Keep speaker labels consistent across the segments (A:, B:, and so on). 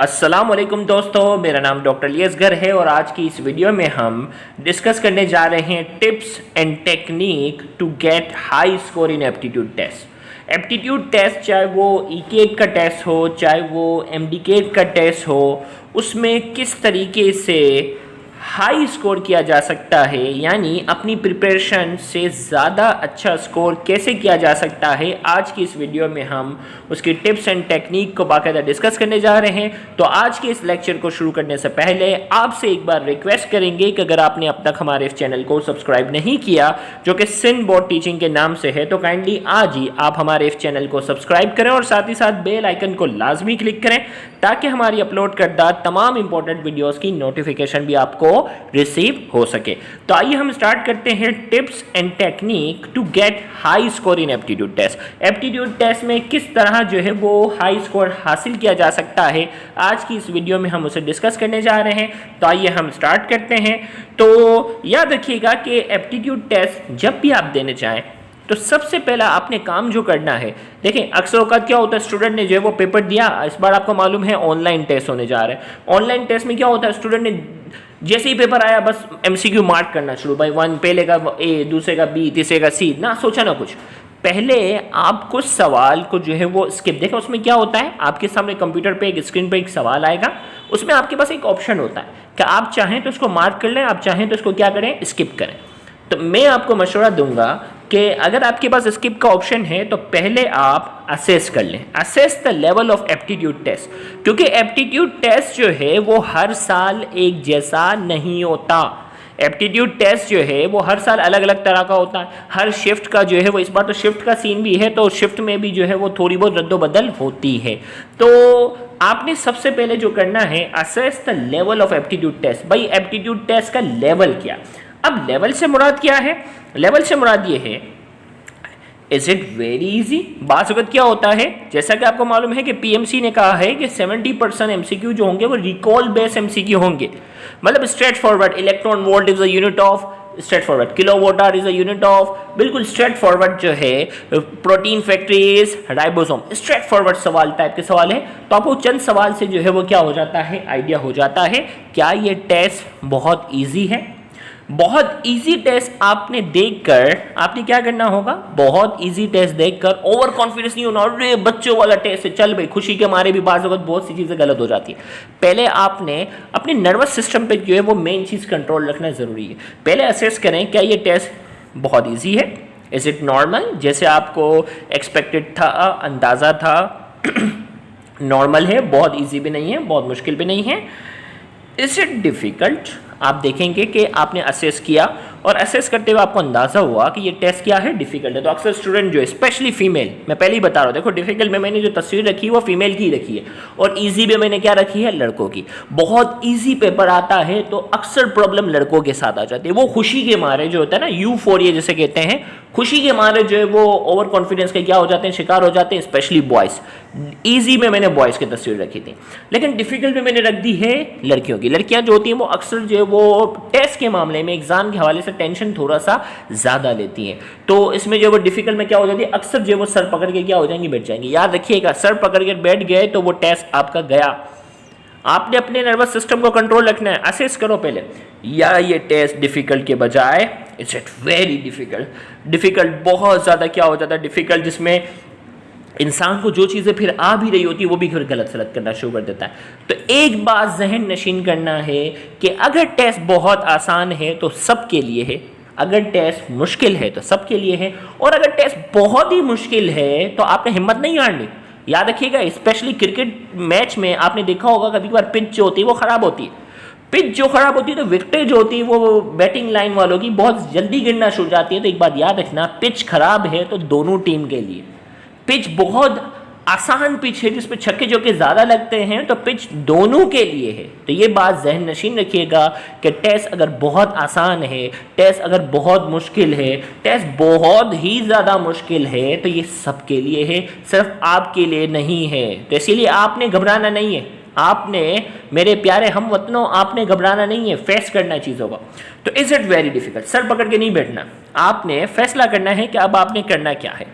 A: अस्सलामुअलैकुम दोस्तों, मेरा नाम डॉक्टर लियसगर है और आज की इस वीडियो में हम डिस्कस करने जा रहे हैं tips and technique to get high score in aptitude test. Aptitude test चाहे वो ईकेट का टेस्ट हो चाहे वो एमडीकेट का टेस्ट हो, उसमें किस तरीके से हाई स्कोर किया जा सकता है, यानी अपनी प्रिपरेशन से ज़्यादा अच्छा स्कोर कैसे किया जा सकता है। आज की इस वीडियो में हम उसकी टिप्स एंड टेक्निक को बाकायदा डिस्कस करने जा रहे हैं। तो आज के इस लेक्चर को शुरू करने से पहले आपसे एक बार रिक्वेस्ट करेंगे कि अगर आपने अब तक हमारे इस चैनल को सब्सक्राइब नहीं किया, जो कि सिंध बोर्ड टीचिंग के नाम से है, तो काइंडली आज ही आप हमारे इस चैनल को सब्सक्राइब करें और साथ ही साथ बेल आइकन को लाजमी क्लिक करें ताकि हमारी अपलोड करदा तमाम इंपॉर्टेंट वीडियोस की नोटिफिकेशन भी आपको रिसीव हो सके। तो आइए हम स्टार्ट करते हैं tips and technique to get high score in aptitude test. Aptitude test में किस तरह जो है वो हाई स्कोर हासिल किया जा सकता है, आज की इस वीडियो में हम उसे डिस्कस करने जा रहे हैं। तो आइए हम स्टार्ट करते हैं। तो याद रखिएगा कि एप्टीट्यूड टेस्ट जब भी आप देने चाहें तो सबसे पहला आपने काम जो करना है, देखें अक्सर औकात क्या होता है, स्टूडेंट ने जो है वो पेपर दिया, इस बार आपको मालूम है ऑनलाइन टेस्ट होने जा रहा है। ऑनलाइन टेस्ट में क्या होता है, स्टूडेंट ने जैसे ही पेपर आया बस एमसीक्यू मार्क करना शुरू, भाई वन पहले का ए, दूसरे का बी, तीसरे का सी, ना सोचा ना कुछ। पहले आप कुछ सवाल को जो है वो स्किप, देखो उसमें क्या होता है, आपके सामने कंप्यूटर पे एक स्क्रीन पे एक सवाल आएगा, उसमें आपके पास एक ऑप्शन होता है कि आप चाहें तो उसको मार्क कर लें, आप चाहें तो उसको क्या करें, स्किप करें। तो मैं आपको मशवरा दूंगा कि अगर आपके पास स्किप का ऑप्शन है तो पहले आप असेस कर लें, assess the level of aptitude test, क्योंकि एप्टीट्यूड टेस्ट जो है वो हर साल एक जैसा नहीं होता। एप्टीट्यूड टेस्ट जो है वो हर साल अलग अलग तरह का होता है। हर शिफ्ट का जो है वो, इस बार तो शिफ्ट का सीन भी है, तो शिफ्ट में भी जो है वो थोड़ी बहुत रद्दोबदल होती है। तो आपने सबसे पहले जो करना है, assess the level of aptitude test. भाई एप्टीट्यूड टेस्ट का लेवल क्या। अब लेवल से मुराद क्या है, लेवल से मुराद ये है, इज इट वेरी इजी। बात वक्त क्या होता है, जैसा कि आपको मालूम है कि पीएमसी ने कहा है कि 70% एमसीक्यू जो होंगे वो रिकॉल बेस्ड एमसीक्यू होंगे, मतलब straight forward. Electron volt is a unit of straight forward, kilowatt hour is a unit of, बिल्कुल स्ट्रेट फॉरवर्ड जो है। Protein factory is ribosome, straight forward सवाल टाइप के सवाल है। तो आपको चंद सवाल से जो है वो क्या हो जाता है, आइडिया हो जाता है क्या ये टेस्ट बहुत ईजी है। बहुत इजी टेस्ट आपने देखकर, आपने क्या करना होगा, बहुत इजी टेस्ट देखकर ओवर कॉन्फिडेंस नहीं होना, अरे बच्चों वाला टेस्ट है, चल भाई, खुशी के मारे भी बाज़ वक्त बहुत सी चीज़ें गलत हो जाती है। पहले आपने अपने नर्वस सिस्टम पे जो है वो मेन चीज़ कंट्रोल रखना ज़रूरी है। पहले असेस करें क्या ये टेस्ट बहुत ईजी है, इज़ इट नॉर्मल, जैसे आपको एक्सपेक्टेड था, अंदाज़ा था, नॉर्मल है, बहुत ईजी भी नहीं है, बहुत मुश्किल भी नहीं है। इज इट डिफ़िकल्ट, आप देखेंगे कि आपने असेस किया और असेस करते हुए आपको अंदाज़ा हुआ कि ये टेस्ट क्या है, डिफिकल्ट है। तो अक्सर स्टूडेंट जो है, स्पेशली फीमेल, मैं पहले ही बता रहा हूँ, देखो डिफिकल्ट में मैंने जो तस्वीर रखी है वो फीमेल की रखी है और इजी में मैंने क्या रखी है, लड़कों की। बहुत इजी पेपर आता है तो अक्सर प्रॉब्लम लड़कों के साथ आ जाती है। वो खुशी के मारे जो होता है ना, यूफोरिया जिसे कहते हैं, खुशी के मारे जो है वो ओवर कॉन्फिडेंस के क्या हो जाते हैं, शिकार हो जाते हैं, स्पेशली बॉयज़। ईजी में मैंने बॉयज़ की तस्वीर रखी थी, लेकिन डिफिकल्ट में मैंने रख दी है लड़कियों की। लड़कियां जो होती हैं वो अक्सर जो है वो टेस्ट के मामले में, एग्जाम के हवाले से टेंशन थोड़ा सा ज़्यादा लेती हैं। तो इसमें जो वो डिफिकल्ट में क्या हो जाती है, अक्सर जो है वो सर पकड़ के क्या हो जाएंगी, बैठ जाएंगी। याद रखिएगा, सर पकड़ के बैठ गए तो वो टेस्ट आपका गया। आपने अपने नर्वस सिस्टम को कंट्रोल रखना है। असेस करो पहले, या ये टेस्ट डिफिकल्ट के बजाय it's it very difficult. Difficult बहुत ज़्यादा क्या हो जाता है, डिफिकल्ट जिसमें इंसान को जो चीज़ें फिर आ भी रही होती है वो भी फिर गलत सलत करना शुरू कर देता है। तो एक बात जहन नशीन करना है कि अगर टेस्ट बहुत आसान है तो सबके लिए है, अगर टेस्ट मुश्किल है तो सबके लिए है, और अगर टेस्ट बहुत ही मुश्किल है तो आपने हिम्मत नहीं हारनी। याद रखिएगा, स्पेशली क्रिकेट मैच में आपने देखा होगा कभी कभार पिच जो होती है वो ख़राब होती है। पिच जो ख़राब होती है तो विकेटें जो होती है वो बैटिंग लाइन वालों की बहुत जल्दी गिरना शुरू जाती है। तो एक बात याद रखना, पिच खराब है तो दोनों टीम के लिए। पिच बहुत आसान पिच है जिसपे छक्के चौके ज़्यादा लगते हैं, तो पिच दोनों के लिए है। तो ये बात जहन नशीन रखिएगा कि टेस्ट अगर बहुत आसान है, टेस्ट अगर बहुत मुश्किल है, टेस्ट बहुत ही ज़्यादा मुश्किल है, तो ये सबके लिए है, सिर्फ आपके लिए नहीं है। तो इसीलिए आपने घबराना नहीं है, आपने, मेरे प्यारे हम वतनों, आपने घबराना नहीं है, फेस करना चीज़ों का। तो is it very difficult, sir पकड़ के नहीं बैठना, आपने फैसला करना है कि अब आपने करना क्या है।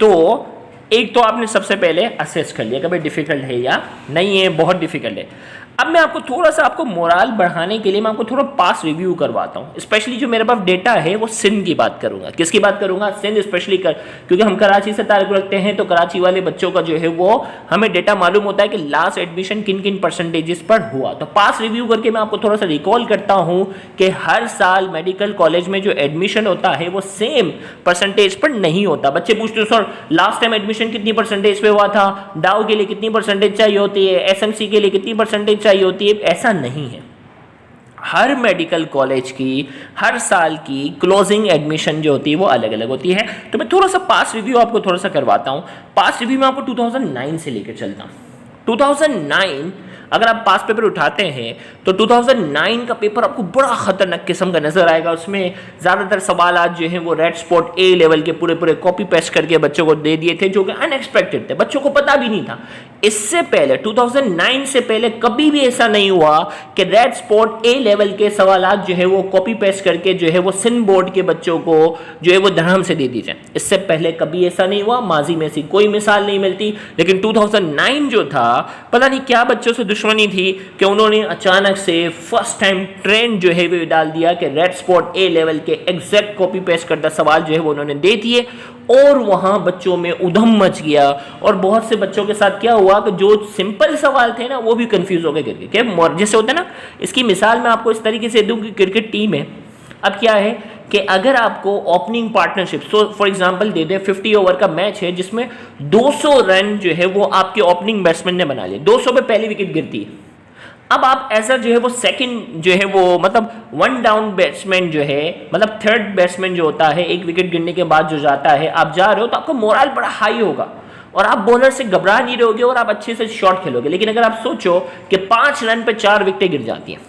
A: तो एक तो आपने सबसे पहले असेस कर लिया कि भाई डिफिकल्ट है या नहीं है, बहुत डिफिकल्ट है। अब मैं आपको थोड़ा सा आपको मोरल बढ़ाने के लिए मैं आपको थोड़ा पास रिव्यू करवाता हूँ। स्पेशली जो मेरे पास डेटा है वो सिंध की बात करूंगा। किसकी बात करूंगा? सिंध स्पेशली क्योंकि हम कराची से ताल्लुक रखते हैं, तो कराची वाले बच्चों का जो है वो हमें डेटा मालूम होता है कि लास्ट एडमिशन किन किन परसेंटेजेस पर हुआ। तो पास रिव्यू करके मैं आपको थोड़ा सा रिकॉल करता हूँ कि हर साल मेडिकल कॉलेज में जो एडमिशन होता है वो सेम परसेंटेज पर नहीं होता। बच्चे पूछते हैं सर लास्ट टाइम एडमिशन कितनी परसेंटेज पे हुआ था, डाउ के लिए कितनी परसेंटेज चाहिए होती है, एसएमसी के लिए कितनी परसेंटेज चाहिए होती है? ऐसा नहीं है। हर मेडिकल कॉलेज की हर साल की क्लोजिंग एडमिशन जो होती है वो अलग अलग होती है। तो मैं थोड़ा सा पास रिव्यू आपको थोड़ा सा करवाता हूँ। पास रिव्यू में आपको 2009 से लेकर चलता हूँ। 2009 अगर आप पास पेपर उठाते हैं तो 2009 का पेपर आपको बड़ा खतरनाक किस्म का नजर आएगा। उसमें ज़्यादातर सवाल जो हैं वो रेड स्पॉट ए लेवल के पूरे पूरे कॉपी पेस्ट करके बच्चों को दे दिए थे, जो कि अनएक्सपेक्टेड थे, बच्चों को पता भी नहीं था। इससे पहले 2009 से पहले कभी भी ऐसा नहीं हुआ कि रेड स्पॉट ए लेवल के सवाल जो है वो कॉपी पेस्ट करके जो है वो सिंध बोर्ड के बच्चों को जो है वो धड़ाम से दे दी जाए। इससे पहले कभी ऐसा नहीं हुआ, माजी में ऐसी कोई मिसाल नहीं मिलती। लेकिन 2009 जो था, पता नहीं क्या बच्चों से दुश्मनी थी कि उन्होंने अचानक से फर्स्ट टाइम ट्रेंड जो है वो डाल दिया कि रेड स्पॉट ए लेवल के एग्जैक्ट कॉपी पेस्ट करता सवाल जो है वो उन्होंने दे दिए, और वहां बच्चों में उधम मच गया। और बहुत से बच्चों के साथ क्या हुआ कि जो सिंपल सवाल थे ना वो भी कंफ्यूज हो गए गिर के। जैसे होता है ना, इसकी मिसाल मैं आपको इस तरीके से दूं कि क्रिकेट टीम है। अब क्या है कि अगर आपको opening partnership, so for example they they 50 over का मैच है जिसमें 200 रन जो है वो आपके ओपनिंग बैट्समैन ने बना लिए, 200 पे पहली विकेट गिरती है। अब आप ऐसा जो है वो सेकंड जो है वो मतलब वन डाउन बैट्समैन जो है, मतलब थर्ड बैट्समैन जो होता है एक विकेट गिरने के बाद जो जाता है, आप जा रहे हो तो आपका मोरल बड़ा हाई होगा और आप बॉलर से घबरा नहीं रहोगे और आप अच्छे से शॉट खेलोगे। लेकिन अगर आप सोचो कि 5 रन पे 4 विकेटें गिर जाती हैं,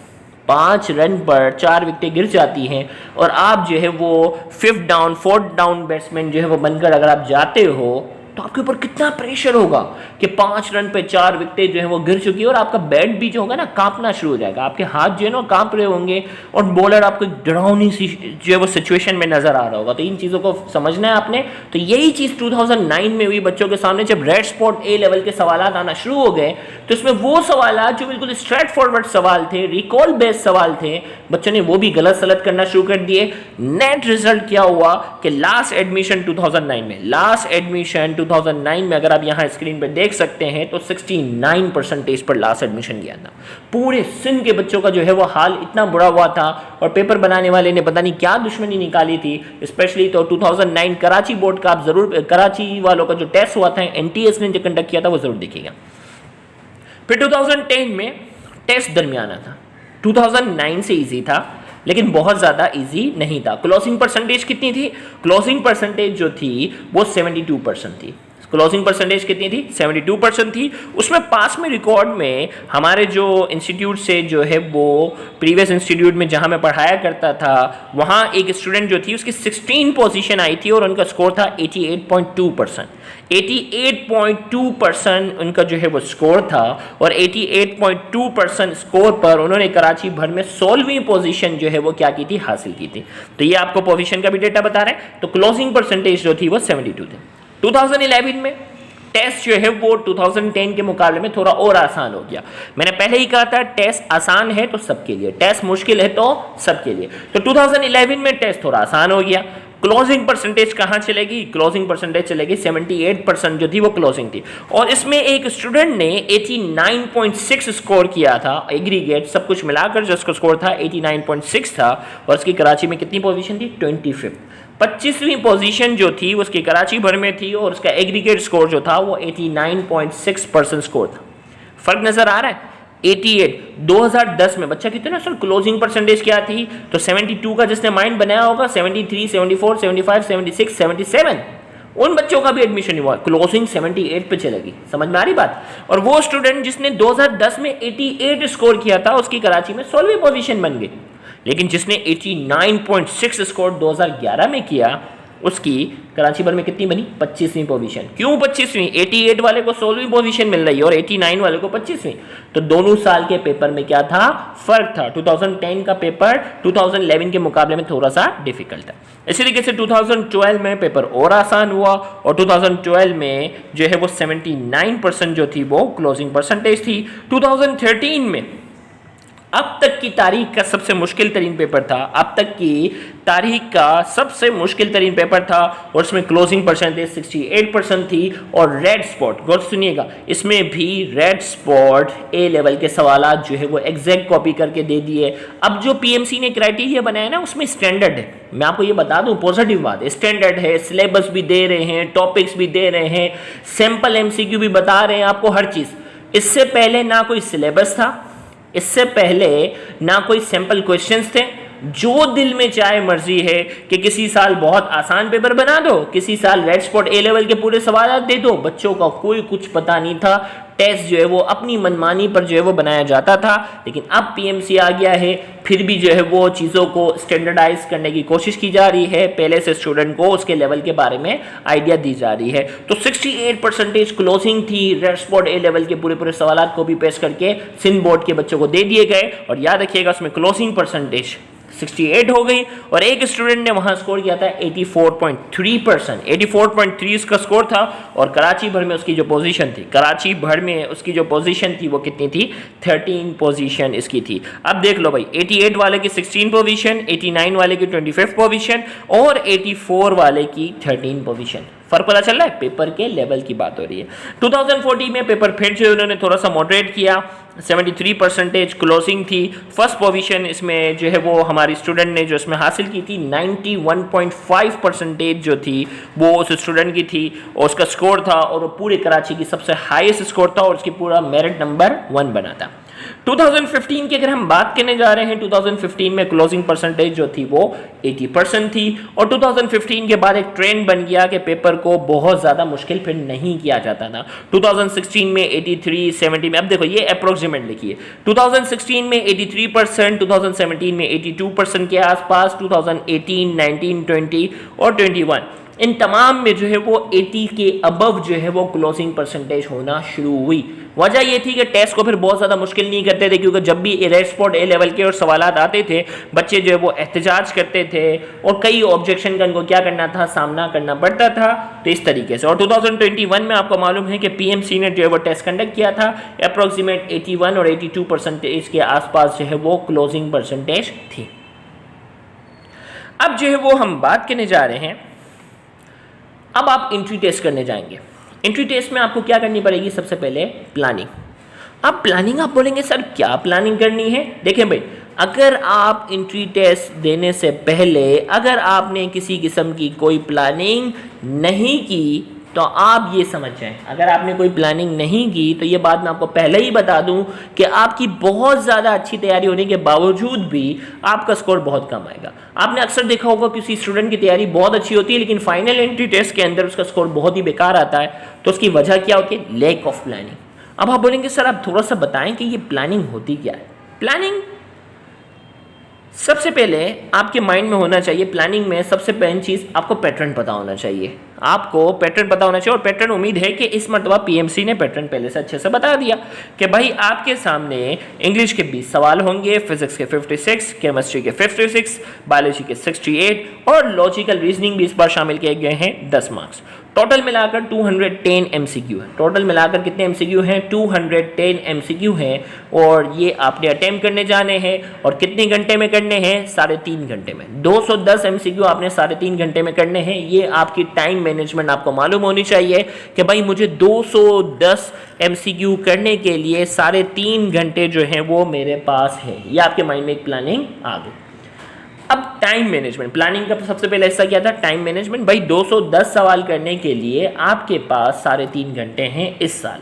A: 5 रन पर 4 विकेटें गिर जाती हैं और आप जो है वो 5th down 4th down batsman जो है वो बनकर अगर आप जाते हो तो आपके ऊपर कितना प्रेशर होगा कि 5 रन पे 4 विकेटें जो है वो गिर चुकी है और आपका बैट भी जो होगा ना कांपना शुरू हो जाएगा, आपके हाथ जो है ना कांप रहे होंगे और बॉलर आपको डरावनी सी जो है वो सिचुएशन में नजर आ रहा होगा। तो इन चीज़ों को समझना है आपने। तो यही चीज़ 2009 में हुई बच्चों के सामने, जब रेड स्पॉट ए लेवल के सवाल आना शुरू हो गए तो इसमें वो सवाल जो बिल्कुल स्ट्रेट फॉरवर्ड सवाल थे, रिकॉल बेस्ड सवाल थे, बच्चों ने वो भी गलत सलत करना शुरू कर दिए। नेट रिजल्ट क्या हुआ कि लास्ट एडमिशन 2009 में अगर आप यहाँ स्क्रीन पे देख सकते हैं तो 69% पर लास्ट एडमिशन गया था। पूरे सिंध के बच्चों का जो है वो हाल इतना बुरा हुआ था और पेपर बनाने वाले ने पता नहीं क्या दुश्मनी निकाली थी। स्पेशली तो 2009 कराची बोर्ड का आप जरूर, कराची वालों का जो टेस्ट हुआ था एनटीएस ने जो कंडक्ट किया था वो जरूर देखिएगा। फिर 2010 में टेस्ट दरमियाना था, 2009 से इजी था लेकिन बहुत ज़्यादा इजी नहीं था। क्लोजिंग परसेंटेज कितनी थी? क्लोजिंग परसेंटेज जो थी वो 72% थी। क्लोजिंग परसेंटेज कितनी थी? 72% थी। उसमें पास में रिकॉर्ड में हमारे जो इंस्टीट्यूट से जो है वो प्रीवियस इंस्टीट्यूट में जहां मैं पढ़ाया करता था वहां एक स्टूडेंट जो थी उसकी 16 पोजीशन आई थी और उनका स्कोर था 88.2%। 88.2% उनका जो है वो स्कोर था और 88.2% स्कोर पर उन्होंने कराची भर में 16वीं पोजीशन जो है वो क्या की थी? हासिल की थी। तो ये आपको पोजीशन का भी डेटा बता रहे हैं। तो क्लोजिंग परसेंटेज जो थी वो 72 थी। 2011 में टेस्ट जो है वो 2010 के मुकाबले में थोड़ा और आसान हो गया। मैंने पहले ही कहा था टेस्ट आसान है तो सबके लिए, टेस्ट मुश्किल है तो सबके लिए। तो 2011 में टेस्ट थोड़ा आसान हो गया। क्लोजिंग परसेंटेज कहां चलेगी? क्लोजिंग परसेंटेज चलेगी 78% जो थी वो क्लोजिंग थी। और इसमें एक स्टूडेंट ने 89.6 स्कोर किया था एग्रीगेट, सब कुछ मिलाकर जो उसका स्कोर था 89.6 था और उसकी कराची में कितनी पोजीशन थी? 25th। 25वीं पोजीशन जो थी उसकी कराची भर में थी और उसका एग्रीगेट स्कोर जो था वो 89.6% स्कोर था। फर्क नजर आ रहा है? 88 2010 में बच्चा कितना सर क्लोजिंग परसेंटेज क्या थी? तो 72 का जिसने माइंड बनाया होगा 73, 74, 75, 76, 77 उन बच्चों का भी एडमिशन हुआ, क्लोजिंग 78 पे चलेगी। समझ में आ रही बात? और वो स्टूडेंट जिसने 2010 में 88 स्कोर किया था उसकी कराची में 16वीं पोजीशन बन गई। लेकिन जिसने 89.6 स्कोर 2011 में किया उसकी कराची भर में कितनी बनी? 25वीं पोजीशन। क्यों 25वीं? 88 वाले को 16वीं पोजीशन मिल रही है और 89 वाले को 25वीं। तो दोनों साल के पेपर में क्या था? फर्क था। 2010 का पेपर 2011 के मुकाबले में थोड़ा सा डिफिकल्ट था। इसी तरीके से 2012 में पेपर और आसान हुआ और 2012 में जो है वो 79% जो थी वो क्लोजिंग परसेंटेज थी। 2013 में अब तक की तारीख का सबसे मुश्किल तरीन पेपर था, अब तक की तारीख का सबसे मुश्किल तरीन पेपर था और इसमें क्लोजिंग परसेंटेज 68% थी। और रेड स्पॉट, गौर सुनिएगा, इसमें भी रेड स्पॉट ए लेवल के सवालात जो है वो एग्जैक्ट कॉपी करके दे दिए। अब जो पीएमसी ने क्राइटेरिया बनाया ना उसमें स्टैंडर्ड है, मैं आपको ये बता दूं पॉजिटिव बात है, स्टैंडर्ड है, सिलेबस भी दे रहे हैं, टॉपिक्स भी दे रहे हैं, सैंपल एमसीक्यू भी बता रहे हैं आपको, हर चीज। इससे पहले ना कोई सिलेबस था, इससे पहले ना कोई सैंपल क्वेश्चंस थे, जो दिल में चाहे मर्जी है कि किसी साल बहुत आसान पेपर बना दो, किसी साल रेड स्पॉट ए लेवल के पूरे सवाल दे दो। बच्चों का कोई कुछ पता नहीं था, टेस्ट जो है वो अपनी मनमानी पर जो है वो बनाया जाता था। लेकिन अब पीएमसी आ गया है, फिर भी जो है वो चीज़ों को स्टैंडर्डाइज करने की कोशिश की जा रही है, पहले से स्टूडेंट को उसके लेवल के बारे में आइडिया दी जा रही है। तो 68% क्लोजिंग थी, रेड स्पॉट ए लेवल के पूरे पूरे सवाल को भी पेश करके सिंध बोर्ड के बच्चों को दे दिए गए। और याद रखिएगा उसमें क्लोजिंग परसेंटेज 68 हो गई और एक स्टूडेंट ने वहां स्कोर किया था 84.3%, 84.3 इसका स्कोर था। और कराची भर में उसकी जो पोजीशन थी, कराची भर में उसकी जो पोजीशन थी वो कितनी थी? 13 पोजीशन इसकी थी। अब देख लो भाई, 88 वाले की 16 पोजीशन, 89 वाले की 25 पोजीशन और 84 वाले की 13 पोजीशन। फर्क पता चल रहा है? पेपर के लेवल की बात हो रही है। 2014 में पेपर फिर जो उन्होंने थोड़ा सा मॉडरेट किया, 73% क्लोजिंग थी। फर्स्ट पोजीशन इसमें जो है वो हमारी स्टूडेंट ने जो इसमें हासिल की थी 91.5% जो थी वो उस स्टूडेंट की थी और उसका स्कोर था और वो पूरे कराची की सबसे हाईएस्ट स्कोर था और उसकी पूरा मेरिट नंबर 1 बना था। 2015 की अगर हम बात करने जा रहे हैं, 2015 में क्लोजिंग परसेंटेज जो थी वो 80% थी और 2015 के बाद एक ट्रेंड बन गया कि पेपर को बहुत ज्यादा मुश्किल फिर नहीं किया जाता था। 2016 में 83, 70 में, अब देखो ये अप्रोक्सीमेट लिखिए, 2016 में 83%, 2017 में 82% के आसपास, 2018, 19, 20 और 21 इन तमाम में जो है वो 80 के अबव जो है वो क्लोजिंग परसेंटेज होना शुरू हुई। वजह ये थी कि टेस्ट को फिर बहुत ज़्यादा मुश्किल नहीं करते थे, क्योंकि जब भी रेड स्पॉट ए लेवल के और सवालात आते थे बच्चे जो है वो एहतजाज करते थे और कई ऑब्जेक्शन का उनको क्या करना था? सामना करना पड़ता था। तो इस तरीके से, और 2021 में आपको मालूम है कि पीएमसी ने जो है वो टेस्ट कंडक्ट किया था, अप्रोक्सीमेट 81 और 82% के आसपास जो है वो क्लोजिंग परसेंटेज थी। अब जो है वो हम बात करने जा रहे हैं, अब आप एंट्री टेस्ट करने जाएंगे। एंट्री टेस्ट में आपको क्या करनी पड़ेगी? सबसे पहले प्लानिंग। अब प्लानिंग आप बोलेंगे सर क्या प्लानिंग करनी है? देखें भाई, अगर आप एंट्री टेस्ट देने से पहले अगर आपने किसी किस्म की कोई प्लानिंग नहीं की तो आप ये समझ जाएं, अगर आपने कोई प्लानिंग नहीं की तो ये बात मैं आपको पहले ही बता दूं कि आपकी बहुत ज़्यादा अच्छी तैयारी होने के बावजूद भी आपका स्कोर बहुत कम आएगा। आपने अक्सर देखा होगा किसी स्टूडेंट की तैयारी बहुत अच्छी होती है लेकिन फाइनल एंट्री टेस्ट के अंदर उसका स्कोर बहुत ही बेकार आता है। तो उसकी वजह क्या होती है? Lack of planning. अब आप बोलेंगे सर आप थोड़ा सा बताएं कि ये प्लानिंग होती क्या है? प्लानिंग सबसे पहले आपके माइंड में होना चाहिए, प्लानिंग में सबसे पहली चीज़ आपको पैटर्न पता होना चाहिए। आपको पैटर्न पता होना चाहिए और पैटर्न उम्मीद है कि इस मरतबा पीएमसी ने पैटर्न पहले से अच्छे से बता दिया कि भाई आपके सामने इंग्लिश के 20 सवाल होंगे, फिजिक्स के 56, केमिस्ट्री के 56, बायोलॉजी के 68 और लॉजिकल रीजनिंग भी इस बार शामिल किए गए हैं 10 मार्क्स। टोटल मिलाकर 210 एमसीक्यू है। टोटल मिलाकर कितने एमसीक्यू हैं? 210 एमसीक्यू हैं और ये आपने अटेम्प्ट करने जाने हैं और कितने घंटे में करने हैं? 3.5 घंटे में। 210 एमसीक्यू आपने 3.5 घंटे में करने हैं। ये आपकी टाइम मैनेजमेंट आपको मालूम होनी चाहिए कि भाई मुझे 210 एमसीक्यू करने के लिए 3.5 घंटे जो हैं वो मेरे पास है। ये आपके माइंड में एक प्लानिंग आ गई। अब टाइम मैनेजमेंट, प्लानिंग का सबसे पहले हिस्सा क्या था? Time management. भाई 210 सवाल करने के लिए आपके पास 3.5 घंटे हैं इस साल।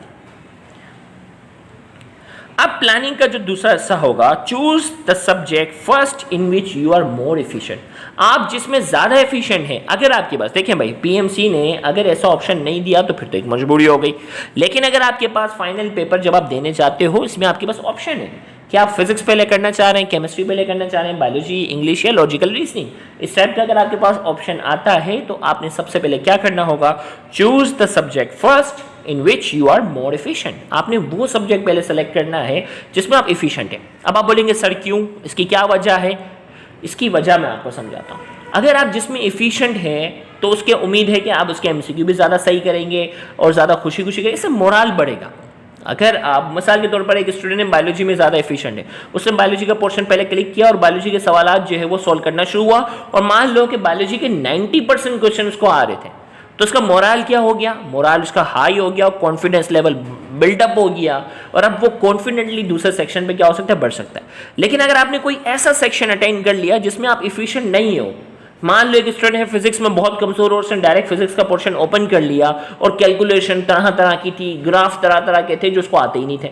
A: अब प्लानिंग का जो दूसरा हिस्सा होगा, choose the subject first in which you are more efficient. आप जिसमें ज्यादा एफिशिएंट हैं, अगर आपके पास, देखें भाई पीएमसी ने अगर ऐसा ऑप्शन नहीं दिया तो फिर तो एक मजबूरी हो गई, लेकिन अगर आपके पास फाइनल पेपर जब आप देने जाते हो इसमें आपके पास ऑप्शन है क्या आप फिजिक्स पहले करना चाह रहे हैं, केमिस्ट्री पहले करना चाह रहे हैं, बायोलॉजी, इंग्लिश या लॉजिकल रीजनिंग? इस टाइप का अगर आपके पास ऑप्शन आता है तो आपने सबसे पहले क्या करना होगा, choose the subject first in which you are more efficient. आपने वो सब्जेक्ट पहले सेलेक्ट करना है जिसमें आप एफिशिएंट हैं। अब आप बोलेंगे सर क्यों, इसकी क्या वजह है? इसकी वजह मैं आपको समझाता हूँ। अगर आप जिसमें एफिशिएंट हैं तो उसके उम्मीद है कि आप उसके एमसीक्यू भी ज़्यादा सही करेंगे और ज़्यादा खुशी खुशी करेंगे, इससे मोराल बढ़ेगा। अगर आप मिसाल के तौर पर एक स्टूडेंट है बायोलॉजी में ज़्यादा एफिशिएंट है, उसने बायोलॉजी का पोर्शन पहले क्लिक किया और बायोलॉजी के सवालात जो है वो सॉल्व करना शुरू हुआ और मान लो कि बायोलॉजी के 90% क्वेश्चन उसको आ रहे थे, तो उसका मोराल क्या हो गया, मोराल उसका हाई हो गया और कॉन्फिडेंस लेवल बिल्डअप हो गया और अब वो कॉन्फिडेंटली दूसरे सेक्शन पे क्या हो सकता है, बढ़ सकता है। लेकिन अगर आपने कोई ऐसा सेक्शन अटेंड कर लिया जिसमें आप एफिशिएंट नहीं हो, मान लो एक स्टूडेंट है फिजिक्स में बहुत कमजोर और उसने डायरेक्ट फिजिक्स का पोर्शन ओपन कर लिया और कैलकुलेशन तरह तरह की थी, ग्राफ तरह तरह के थे जो उसको आते ही नहीं थे,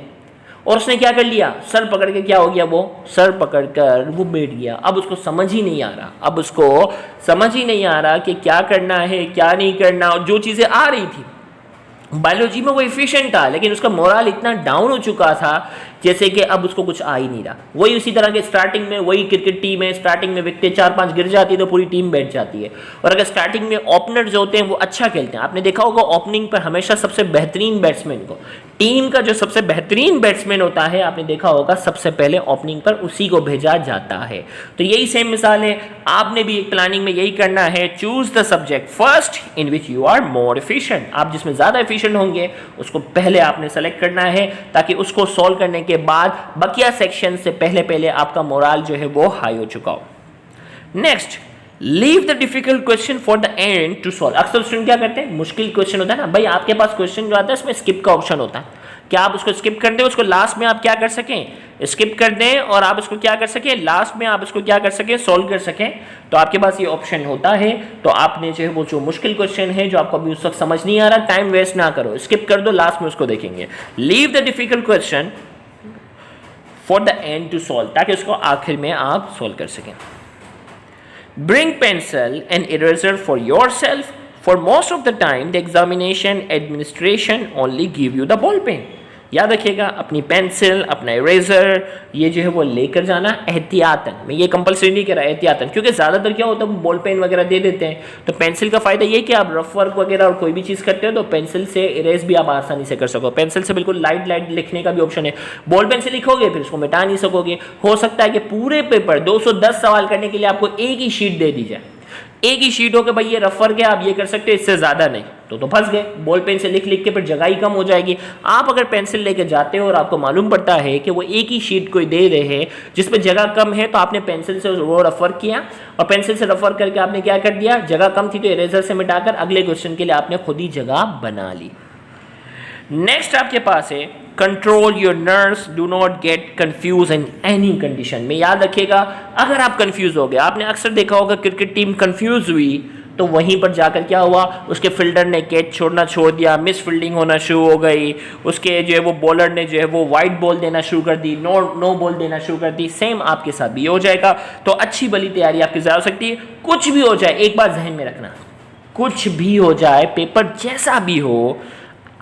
A: और उसने क्या कर लिया, सर पकड़ के क्या हो गया, वो सर पकड़ कर वो बैठ गया। अब उसको समझ ही नहीं आ रहा, कि क्या करना है क्या नहीं करना, और जो चीज़ें आ रही थी बायोलॉजी में वो एफिशिएंट था लेकिन उसका मोरल इतना डाउन हो चुका था जैसे कि अब उसको कुछ आ ही नहीं रहा। वही उसी तरह के स्टार्टिंग में वही क्रिकेट टीम है, स्टार्टिंग में विकेटें 4-5 गिर जाती है तो पूरी टीम बैठ जाती है। और अगर स्टार्टिंग में ओपनर जो होते हैं वो अच्छा खेलते हैं, आपने देखा होगा ओपनिंग पर हमेशा सबसे बेहतरीन बैट्समैन को, टीम का जो सबसे बेहतरीन बैट्समैन होता है आपने देखा होगा सबसे पहले ओपनिंग पर उसी को भेजा जाता है। तो यही सेम मिसाल है, आपने भी प्लानिंग में यही करना है, choose the subject first in which you are more efficient. आप जिसमें ज़्यादा एफिशिएंट होंगे उसको पहले आपने सेलेक्ट करना है ताकि उसको सॉल्व करने के बाद बकिया सेक्शन से पहले आपका मोरल जो है वो हाई हो चुका हो। Next, leave the difficult question for the end to solve. अक्सर स्टूडेंट क्या करते हैं, मुश्किल क्वेश्चन होता है ना भाई, आपके पास क्वेश्चन जो आता है इसमें स्किप का ऑप्शन होता है, क्या आप उसको स्किप कर दें, उसको लास्ट में आप क्या कर सकें, स्किप कर दें और आप उसको क्या कर सकें, लास्ट में आप उसको क्या कर सकें, सॉल्व कर सकें। तो आपके पास ये ऑप्शन होता है। तो आपने जो है वो जो मुश्किल क्वेश्चन है जो आपको अभी उस वक्त समझ नहीं आ रहा, टाइम वेस्ट ना करो, स्किप कर दो, लास्ट में उसको देखेंगे। Leave the difficult question for the end to solve, ताकि उसको आखिर में आप सॉल्व कर सकें। Bring pencil and eraser for yourself. For most of the time, the examination administration only give you the ball pen. याद रखिएगा, अपनी पेंसिल, अपना इरेजर ये जो है वो लेकर जाना एहतियातन। मैं ये कंपलसरी नहीं कर रहा, एहतियातन, क्योंकि ज़्यादातर क्या होता है वो बॉल पेन वगैरह दे देते हैं। तो पेंसिल का फ़ायदा ये कि आप रफ वर्क वगैरह और कोई भी चीज़ करते हो तो पेंसिल से इरेज भी आप आसानी से कर सको। पेंसिल से बिल्कुल लाइट लिखने का भी ऑप्शन है। बॉल पेन से लिखोगे फिर उसको मिटा नहीं सकोगे। हो सकता है कि पूरे पेपर 210 सवाल करने के लिए आपको एक ही शीट दे दी जाए, एक ही शीट हो के भाई ये रफ वर्क है, आप ये कर सकते हो, इससे ज़्यादा नहीं, तो फंस गए। बॉल पेन से लिख के फिर जगह ही कम हो जाएगी। आप अगर पेंसिल लेके जाते हो और आपको मालूम पड़ता है कि वो एक ही शीट कोई दे रहे हैं जिसमें जगह कम है, तो आपने पेंसिल से वो रफ वर्क किया और पेंसिल से रफ वर्क करके आपने क्या कर दिया, जगह कम थी तो इरेजर से मिटाकर अगले क्वेश्चन के लिए आपने खुद ही जगह बना ली। नेक्स्ट आपके पास है control your nerves, do not get confuse in any condition. में याद रखिएगा, अगर आप कंफ्यूज हो गए, आपने अक्सर देखा होगा क्रिकेट टीम कंफ्यूज हुई तो वहीं पर जाकर क्या हुआ, उसके फील्डर ने कैच छोड़ना छोड़ दिया, मिस फील्डिंग होना शुरू हो गई, उसके जो है वो बॉलर ने जो है वो वाइड बॉल देना शुरू कर दी, नो बॉल देना शुरू कर दी। सेम आपके साथ भी हो जाएगा। तो अच्छी भली तैयारी आपकी ज़्यादा हो सकती है। कुछ भी हो जाए, एक बात जहन में रखना, कुछ भी हो जाए, पेपर जैसा भी हो,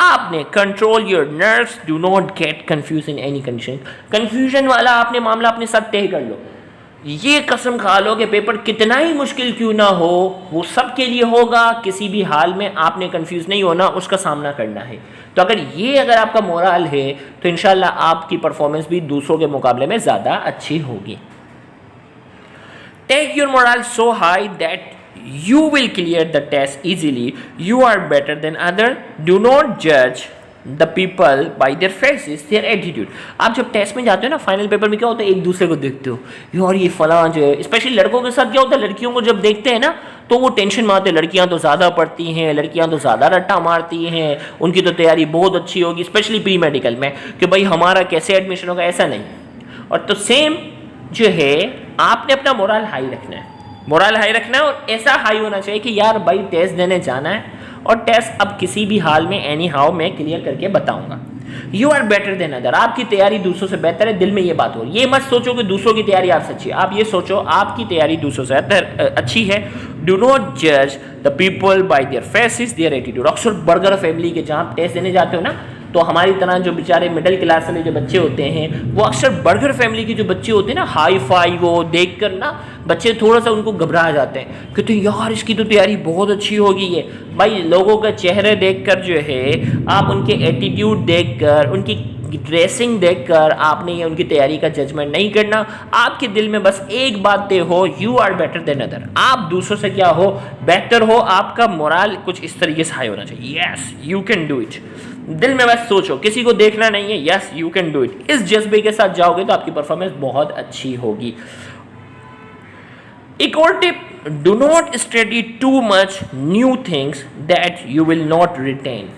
A: आपने control your nerves, do not get confuse in any condition. Confusion वाला आपने मामला अपने साथ तय कर लो, ये कसम खा लो कि पेपर कितना ही मुश्किल क्यों ना हो वो सबके लिए होगा, किसी भी हाल में आपने कंफ्यूज नहीं होना, उसका सामना करना है। तो अगर आपका मोरल है तो इंशाल्लाह आपकी परफॉर्मेंस भी दूसरों के मुकाबले में ज़्यादा अच्छी होगी। Take your moral so high that you will clear the test easily. You are better than other. Do not judge the people by their faces, their attitude. आप जब टेस्ट में जाते हो ना, फाइनल पेपर में क्या होता है, एक दूसरे को देखते हो, यार ये फलां जो है, स्पेशली लड़कों के साथ क्या होता है, लड़कियों को जब देखते हैं ना तो वो टेंशन में आते हैं, लड़कियां तो ज़्यादा पढ़ती हैं, लड़कियां तो ज़्यादा रट्टा मारती हैं, उनकी तो तैयारी बहुत अच्छी होगी, स्पेशली प्री मेडिकल में, कि भाई हमारा कैसे एडमिशन होगा, ऐसा नहीं। और तो सेम जो है आपने अपना मोरल हाई रखना है, मोरल हाई रखना है और ऐसा हाई होना चाहिए कि यार भाई टेस्ट देने जाना है और टेस्ट अब किसी भी हाल में एनी हाउ मैं क्लियर करके बताऊंगा। You are better than other, आपकी तैयारी दूसरों से बेहतर है, दिल में ये बात हो। ये मत सोचो कि दूसरों की तैयारी आपसे अच्छी है, आप ये सोचो आपकी तैयारी दूसरों से अच्छी है। डू नॉट जज the people bye their faces, their attitude. अक्सर बर्गर फैमिली के जहाँ टेस्ट देने जाते हो ना, तो हमारी तरह जो बेचारे मिडिल क्लास वाले जो बच्चे होते हैं वो अक्सर बर्गर फैमिली के जो बच्चे होते हैं ना, हाई फाई वो देख कर ना बच्चे थोड़ा सा उनको घबरा जाते हैं, कहते हैं यार इसकी तो तैयारी बहुत अच्छी होगी है। भाई लोगों का चेहरे देखकर जो है, आप उनके एटीट्यूड देखकर, उनकी ड्रेसिंग देखकर आपने ये उनकी तैयारी का जजमेंट नहीं करना। आपके दिल में बस एक बात तय हो, you are better than other, आप दूसरों से क्या हो, बेहतर हो। आपका मोरल कुछ इस तरीके से हाई होना चाहिए, yes you can do it. दिल में बस सोचो, किसी को देखना नहीं है, yes you can do it. इस जज्बे के साथ जाओगे तो आपकी परफॉर्मेंस बहुत अच्छी होगी। एक और tip, do not study too much new things that you will not retain,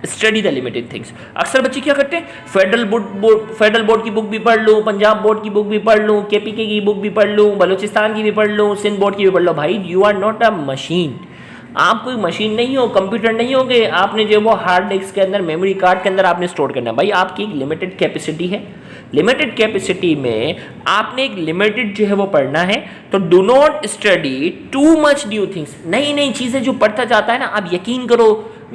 A: study the limited things. अक्सर बच्चे क्या करते हैं, फेडरल बोर्ड की बुक भी पढ़ लूँ, पंजाब बोर्ड की बुक भी पढ़ लूँ, केपीके की बुक भी पढ़ लूँ, बलूचिस्तान की भी पढ़ लूँ, सिंध बोर्ड की भी पढ़ लो। भाई you are not a machine, आप कोई मशीन नहीं हो, कंप्यूटर नहीं हो गए। आपने जो वो हार्ड डिस्क के अंदर, मेमोरी कार्ड के अंदर आपने स्टोर करना है। भाई आपकी एक लिमिटेड कैपेसिटी है, लिमिटेड कैपेसिटी में आपने एक लिमिटेड जो है वो पढ़ना है। तो do not study too much new things. नई नई चीज़ें जो पढ़ता जाता है ना, आप यकीन करो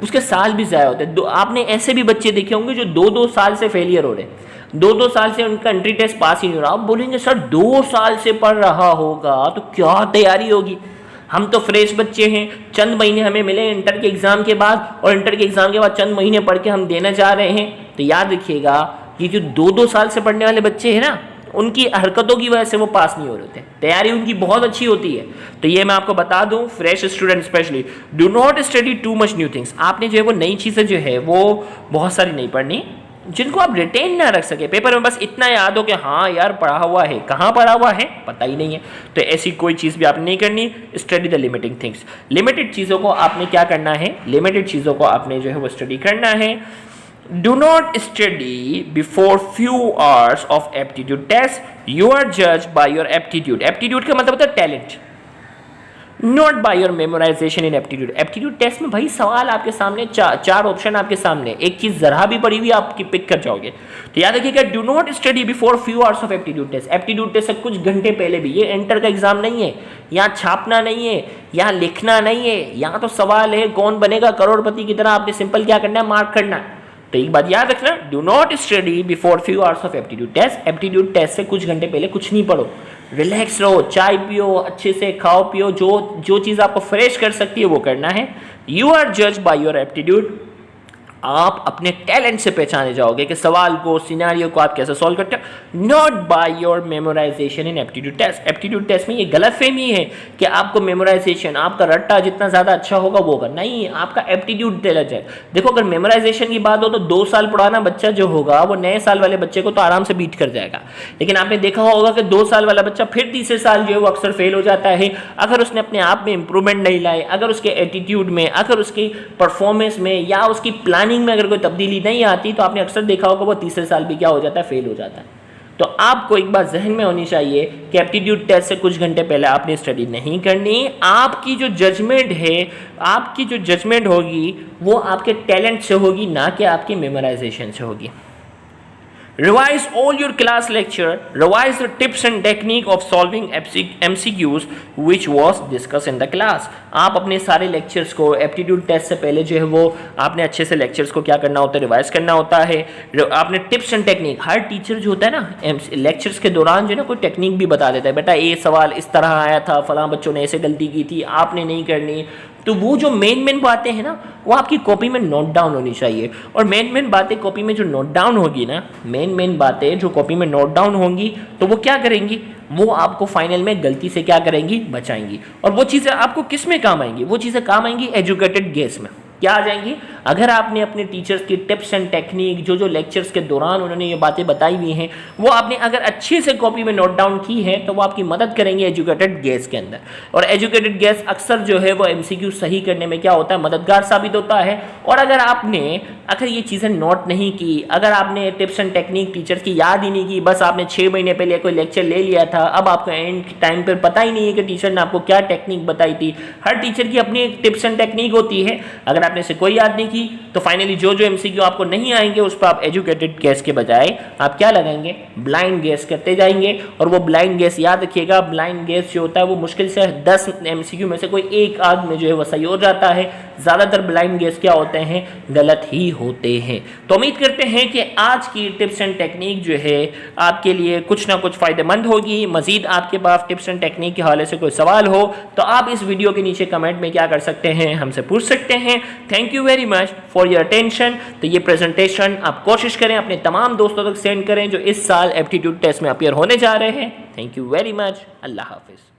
A: उसके साल भी ज़ाया होते हैं। आपने ऐसे भी बच्चे देखे होंगे जो 2-2 साल से फेलियर हो रहे हैं, 2-2 साल से उनका एंट्री टेस्ट पास ही नहीं हो रहा। आप बोलेंगे सर 2 साल से पढ़ रहा होगा तो क्या तैयारी होगी। हम तो फ्रेश बच्चे हैं, चंद महीने हमें मिले इंटर के एग्ज़ाम के बाद, और इंटर के एग्ज़ाम के बाद चंद महीने पढ़ के हम देने जा रहे हैं। तो याद रखिएगा, ये जो 2-2 साल से पढ़ने वाले बच्चे हैं ना, उनकी हरकतों की वजह से वो पास नहीं हो रहे थे, तैयारी उनकी बहुत अच्छी होती है। तो ये मैं आपको बता दूं, fresh student specially, do not study too much new things. आपने जो है वो नई चीज़ें जो है वो बहुत सारी नहीं पढ़नी जिनको आप रिटेन ना रख सके। पेपर में बस इतना याद हो कि हाँ यार पढ़ा हुआ है, कहाँ पढ़ा हुआ है पता ही नहीं है। तो ऐसी कोई चीज़ भी आपने नहीं करनी। Study the limiting things, limited चीज़ों को आपने क्या करना है, लिमिटेड चीज़ों को आपने जो है वो स्टडी करना है। Do not study before few hours of aptitude test. You are judged by your aptitude. Aptitude का मतलब होता है talent, not by your memorization in aptitude. Aptitude test में भाई सवाल आपके सामने, चार ऑप्शन आपके सामने, एक चीज़ जरा भी पड़ी हुई आपकी पिक कर जाओगे। तो याद रखिएगा, do not study before few hours of aptitude test. Aptitude test से कुछ घंटे पहले भी, ये एंटर का एग्जाम नहीं है, यहाँ छापना नहीं है, यहाँ लिखना नहीं है, यहाँ तो सवाल है कौन बनेगा करोड़पति की तरह। आपने सिंपल क्या करना है, मार्क करना है। तो एक बात याद रखना, do not study before few hours of aptitude test. Aptitude test से कुछ घंटे पहले कुछ नहीं पढ़ो, रिलैक्स रहो, चाय पियो, अच्छे से खाओ पियो, जो चीज़ आपको फ्रेश कर सकती है वो करना है। यू आर जज बाय योर एप्टीट्यूड। आप अपने टैलेंट से पहचाने जाओगे कि सवाल को, सिनेरियो को आप कैसे सॉल्व करते हो, not by your memorization in aptitude test. Aptitude test में ये गलतफहमी है कि आपको मेमोराइजेशन, आपका रट्टा जितना ज़्यादा अच्छा होगा वो होगा, नहीं, आपका एप्टीट्यूड टेस्ट है। देखो अगर मेमोराइजेशन की बात हो तो 2 साल पुराना बच्चा जो होगा वो नए साल वाले बच्चे को तो आराम से बीट कर जाएगा। लेकिन आपने देखा होगा कि 2 साल वाला बच्चा फिर तीसरे साल जो है वो अक्सर फेल हो जाता है, अगर उसने अपने आप में इंप्रूवमेंट नहीं लाए, अगर उसके एटीट्यूड में, अगर उसकी परफॉर्मेंस में या उसकी प्लानिंग में अगर कोई तब्दीली नहीं आती, तो आपने अक्सर देखा होगा वो तीसरे साल भी क्या हो जाता है, फेल हो जाता है। तो आपको एक बात जहन में होनी चाहिए कि एप्टीट्यूड टेस्ट से कुछ घंटे पहले आपने स्टडी नहीं करनी। आपकी जो जजमेंट है, आपकी जो जजमेंट होगी वो आपके टैलेंट से होगी, ना कि आपकी मेमोराइजेशन से होगी। Revise all your class lecture. Revise the tips and technique of solving MCQs which was discussed in the class. आप अपने सारे लेक्चर्स को एप्टीट्यूड टेस्ट से पहले जो है वो आपने अच्छे से लेक्चर्स को क्या करना होता है, रिवाइज करना होता है। आपने tips and technique, her teacher जो होता है ना लेक्चर्स के दौरान जो है ना कोई टेक्निक भी बता देता है, बेटा ये सवाल इस तरह आया था, फलां बच्चों ने ऐसे गलती की थी, आपने नहीं करनी। तो वो जो मेन बातें हैं ना वो आपकी कॉपी में नोट डाउन होनी चाहिए। और मेन बातें कॉपी में जो नोट डाउन होगी ना, मेन बातें जो कॉपी में नोट डाउन होंगी, तो वो क्या करेंगी, वो आपको फाइनल में गलती से क्या करेंगी, बचाएंगी। और वो चीज़ें आपको किस में काम आएंगी, वो चीज़ें काम आएंगी एजुकेटेड गेस में। क्या आ जाएंगी, अगर आपने अपने टीचर्स की टिप्स एंड टेक्निक जो लेक्चर्स के दौरान उन्होंने ये बातें बताई हुई हैं, वो आपने अगर अच्छे से कॉपी में नोट डाउन की है तो वो आपकी मदद करेंगे एजुकेटेड गेस के अंदर। और एजुकेटेड गेस अक्सर जो है वो MCQ सही करने में क्या होता है, मददगार साबित होता है। और अगर ये चीज़ें नोट नहीं की, अगर आपने टिप्स एंड टेक्निक टीचर्स की याद ही नहीं की, बस आपने 6 महीने पहले कोई लेक्चर ले लिया था, अब आपको एंड टाइम पर पता ही नहीं है कि टीचर ने आपको क्या टेक्निक बताई थी। हर टीचर की अपनी एक टिप्स एंड टेक्निक होती है, अगर आपने से कोई याद नहीं की तो फाइनली जो MCQ आपको नहीं आएंगे उस पर आप एजुकेटेड गेस के बजाय आप क्या लगाएंगे, ब्लाइंड गेस करते जाएंगे। और वो ब्लाइंड गेस याद रखिएगा, ब्लाइंड गेस जो होता है वो मुश्किल से 10 MCQ में से कोई एक आध में जो है वो सही हो जाता है। ज़्यादातर ब्लाइंड गेस क्या होते हैं, गलत ही होते हैं। तो उम्मीद करते हैं कि आज की टिप्स एंड टेक्निक जो है आपके लिए कुछ ना कुछ फ़ायदेमंद होगी। मज़ीद आपके पास टिप्स एंड टेक्निक के हवाले से कोई सवाल हो तो आप इस वीडियो के नीचे कमेंट में क्या कर सकते हैं, हमसे पूछ सकते हैं। Thank you very much for your attention. तो ये प्रेजेंटेशन आप कोशिश करें अपने तमाम दोस्तों तक सेंड करें जो इस साल एप्टीट्यूड टेस्ट में अपीयर होने जा रहे हैं। Thank you very much. अल्लाह हाफिज़।